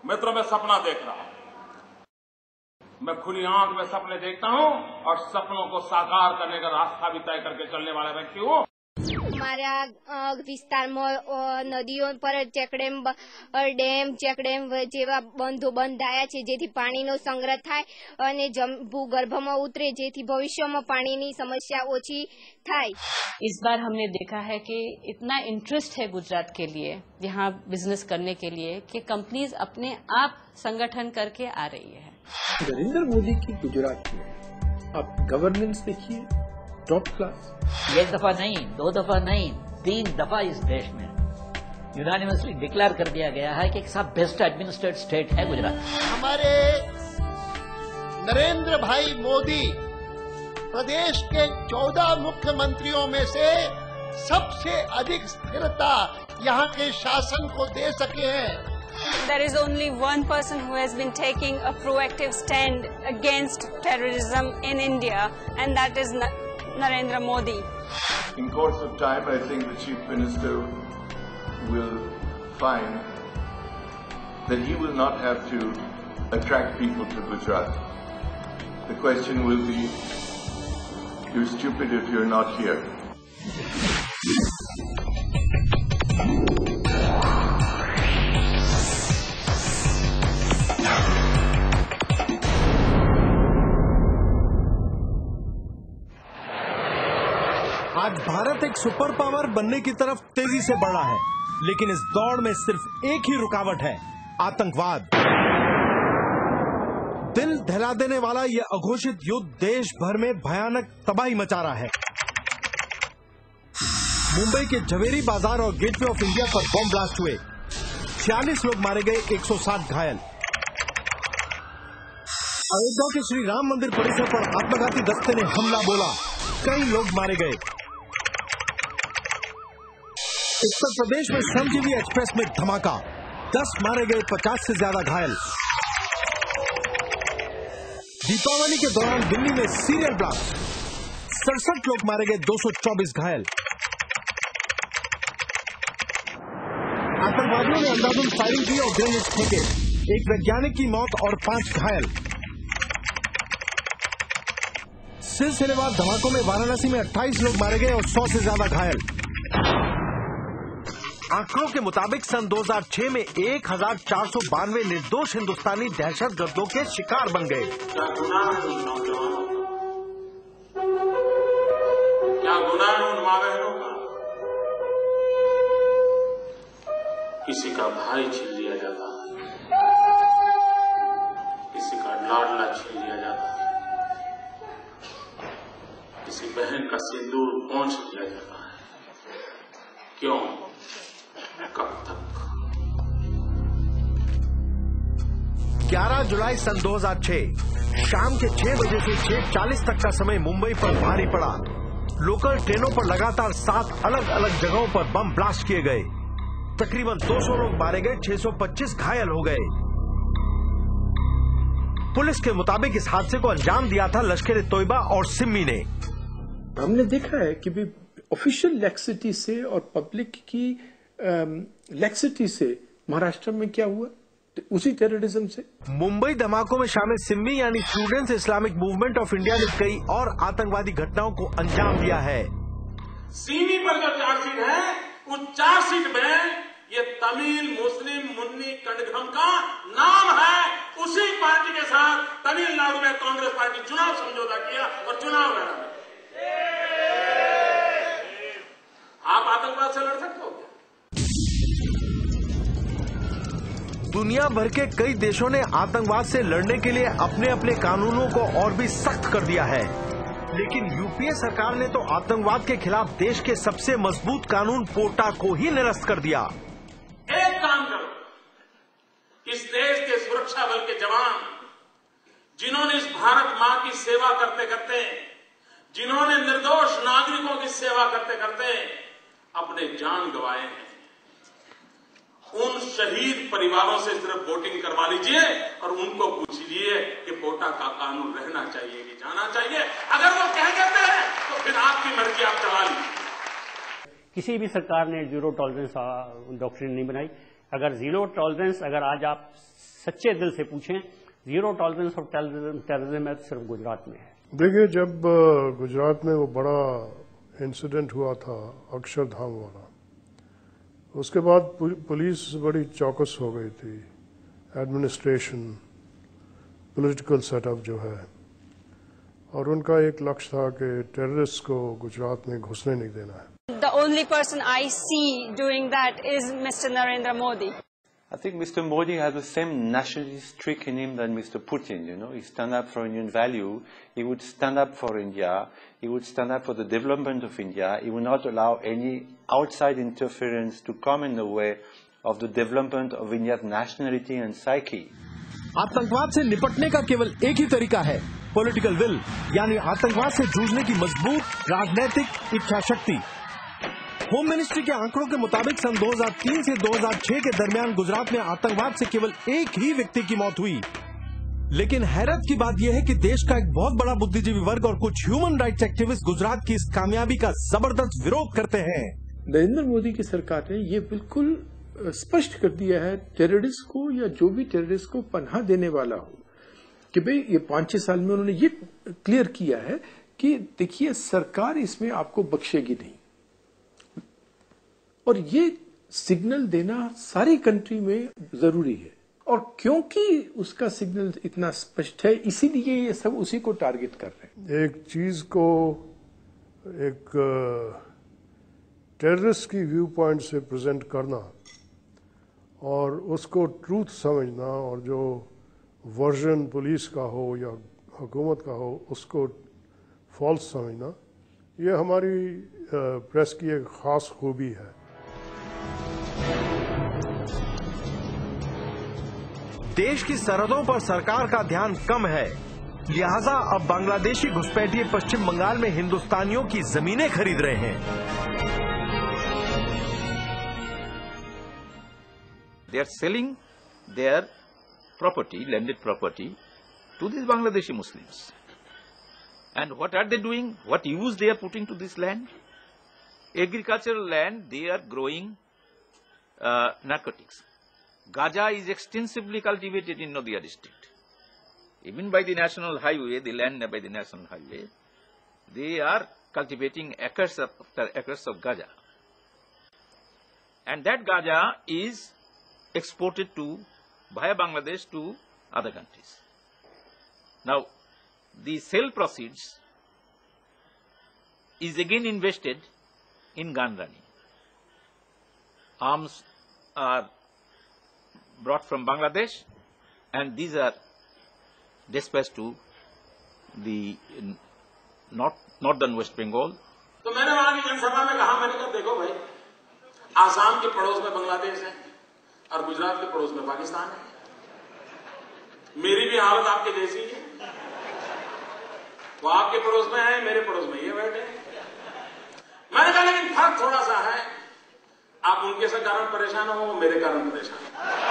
मित्रों, मैं सपना देख रहा हूं। मैं खुली आंख में सपने देखता हूं और सपनों को साकार करने का रास्ता भी तय करके चलने वाला व्यक्ति हूं। અમારા વિસ્તારમાં નદીઓ પર ડેમ ચેકડેમ જેવા બંધો બંધાયા છે, જેથી પાણીનો સંગ્રહ થાય અને ભૂગર્ભમાં ઉતરે, જેથી ભવિષ્યમાં પાણીની સમસ્યા ઓછી થાય। इस बार हमने देखा है कि इतना इंटरेस्ट है गुजरात के लिए यहाँ बिजनेस करने के लिए कि कंपनीज अपने आप संगठन करके आ रही है। नरेंद्र मोदी की गुजरात में आप गवर्नेंस देखिए, टॉप क्लास। एक दफा नहीं, दो दफा नहीं, 3 दफा इस देश में यूनानिमसली डिक्लेयर कर दिया गया है कि सब बेस्ट एडमिनिस्ट्रेटेड स्टेट है गुजरात। हमारे नरेंद्र भाई मोदी प्रदेश के 14 मुख्यमंत्रियों में से सबसे अधिक स्थिरता यहाँ के शासन को दे सके हैं। There is only one person who has been taking a proactive stand against terrorism in India, and that is Narendra Modi. In course of time, I think the Chief Minister will find that he will not have to attract people to Gujarat. The question will be, you're stupid if you're not here. आज भारत एक super power बनने की तरफ तेजी से बढ़ रहा है, लेकिन इस दौड़ में सिर्फ एक ही रुकावट है, आतंकवाद। दिल दहला देने वाला यह अघोषित युद्ध देश भर में भयानक तबाही मचा रहा है। मुंबई के झवेरी बाजार और गेटवे ऑफ इंडिया पर बम ब्लास्ट हुए, 46 लोग मारे गए, 160 घायल। अयोध्या के श्री राम मंदिर परिसर पर आत्मघाती दस्ते ने हमला बोला, कई लोग मारे गए। उत्तर प्रदेश में श्रमजीवी एक्सप्रेस में धमाका, 10 मारे गए, 50 से ज्यादा घायल। दीपावली के दौरान दिल्ली में सीरियल ब्लास्ट, 67 लोग मारे गए, 224 घायल। आतंकवादियों ने अंधाधुंध फायरिंग की और ग्रेनेड फेंके, एक वैज्ञानिक की मौत और 5 घायल। सिलसिलेवार धमाकों में वाराणसी में 28 लोग मारे गए और 100 से ज्यादा घायल। आंकड़ों के मुताबिक सन 2006 में 1492 निर्दोष हिंदुस्तानी दहशतगर्दों के शिकार बन गए। क्या गुनाह है उन माँ बहनों का? किसी का भाई छीन लिया जाता है, किसी का लाडला छीन लिया जाता है, किसी बहन का सिंदूर पहुंच लिया जाता है। क्यों? कब तक? 11 जुलाई सन 2006 शाम के 6 बजे से 6:40 तक का समय मुंबई पर भारी पड़ा। लोकल ट्रेनों पर लगातार 7 अलग अलग जगहों पर बम ब्लास्ट किए गए। तकरीबन 200 लोग मारे गए, 625 घायल हो गए। पुलिस के मुताबिक इस हादसे को अंजाम दिया था लश्कर तोयबा और सिम्मी ने। हमने देखा है कि भी ऑफिशियल लैक्सिटी से और पब्लिक की लैक्सिटी से महाराष्ट्र में क्या हुआ, उसी टेररिज्म से। मुंबई धमाकों में शामिल सिम्मी यानी students Islamic movement of India ने कई और आतंकवादी घटनाओं को अंजाम दिया है। सीमी पर जो चार्जशीट है, उस चार्जशीट में ये तमिल मुस्लिम मुन्नी कड़गम का नाम है। उसी पार्टी के साथ तमिलनाडु में कांग्रेस पार्टी चुनाव समझौता किया और चुनाव लड़ा। आप आतंकवाद से लड़ सकते हो क्या? दुनिया भर के कई देशों ने आतंकवाद से लड़ने के लिए अपने अपने कानूनों को और भी सख्त कर दिया है, लेकिन यूपीए सरकार ने तो आतंकवाद के खिलाफ देश के सबसे मजबूत कानून पोटा को ही निरस्त कर दिया। एक काम करो, इस देश के सुरक्षा बल के जवान जिन्होंने इस भारत मां की सेवा करते करते, जिन्होंने निर्दोष नागरिकों की सेवा करते करते अपने जान गंवाए हैं, उन शहीद परिवारों से सिर्फ वोटिंग करवा लीजिए और उनको पूछिए कि पोटा का कानून रहना चाहिए कि जाना चाहिए। अगर वो कह देते हैं तो फिर आपकी मर्जी, आप चला लीजिए। किसी भी सरकार ने जीरो टॉलरेंस डॉक्ट्रिन नहीं बनाई। अगर जीरो टॉलरेंस अगर आज आप सच्चे दिल से पूछें, जीरो टॉलरेंस ऑफ टेररिज्म है सिर्फ गुजरात में है। देखिए, जब गुजरात में वो बड़ा इंसिडेंट हुआ था अक्षरधाम वाला, उसके बाद पुलिस बड़ी चौकस हो गई थी, एडमिनिस्ट्रेशन, पॉलिटिकल सेटअप जो है, और उनका एक लक्ष्य था कि टेररिस्ट को गुजरात में घुसने नहीं देना है। The only person I see doing that is Mr. Narendra Modi. I think Mr. Modi has the same nationalist streak in him than Mr. Putin, you know. He stand up for Indian value. He would stand up for India. He would stand up for the development of India. He would not allow any outside interference to come in the way of the development of India's nationality and psyche. आतंकवाद से निपटने का केवल एक ही तरीका है, political will, यानी आतंकवाद से जूझने की मजबूत राजनीतिक इच्छा शक्ति। होम मिनिस्ट्री के आंकड़ों के मुताबिक सन 2003 से 2006 के दरमियान गुजरात में आतंकवाद से केवल एक ही व्यक्ति की मौत हुई। लेकिन हैरत की बात यह है कि देश का एक बहुत बड़ा बुद्धिजीवी वर्ग और कुछ ह्यूमन राइट्स एक्टिविस्ट गुजरात की इस कामयाबी का जबरदस्त विरोध करते हैं। नरेंद्र मोदी की सरकार ने ये बिल्कुल स्पष्ट कर दिया है टेररिस्ट को, या जो भी टेररिस्ट को पनाह देने वाला हो, कि भाई ये 5-6 साल में उन्होंने ये क्लियर किया है कि देखिए सरकार इसमें आपको बख्शेगी नहीं। और ये सिग्नल देना सारी कंट्री में जरूरी है, और क्योंकि उसका सिग्नल इतना स्पष्ट है इसीलिए ये सब उसी को टारगेट कर रहे हैं। एक चीज को एक टेररिस्ट की व्यू पॉइंट से प्रेजेंट करना और उसको ट्रूथ समझना, और जो वर्जन पुलिस का हो या हुकूमत का हो उसको फॉल्स समझना, ये हमारी प्रेस की एक खास खूबी है। देश की सरहदों पर सरकार का ध्यान कम है, लिहाजा अब बांग्लादेशी घुसपैठिए पश्चिम बंगाल में हिंदुस्तानियों की जमीनें खरीद रहे हैं। They are selling their property, landed property, to these Bangladeshi Muslims. And what are they doing? What use they are putting to this land? Agricultural land, they are growing narcotics. Gaja is extensively cultivated in Nadia district. Even by the national highway, the land by the national highway, they are cultivating acres after acres of Gaja. And that Gaja is exported to, via Bangladesh to other countries. Now, the sale proceeds is again invested in gun running. Arms are brought from Bangladesh and these are dispatched to the northern West Bengal. तो मैंने वहां की जनसभा में कहा, मैंने कहा देखो भाई, आसाम के पड़ोस में बांग्लादेश है और गुजरात के पड़ोस में पाकिस्तान है। मेरी भी हालत आपके जैसी है, वो आपके पड़ोस में है, मेरे पड़ोस में ये बैठे। मैंने कहा लेकिन फर्क थोड़ा सा है, आप उनके से कारण परेशान हो, मेरे कारण परेशान हो।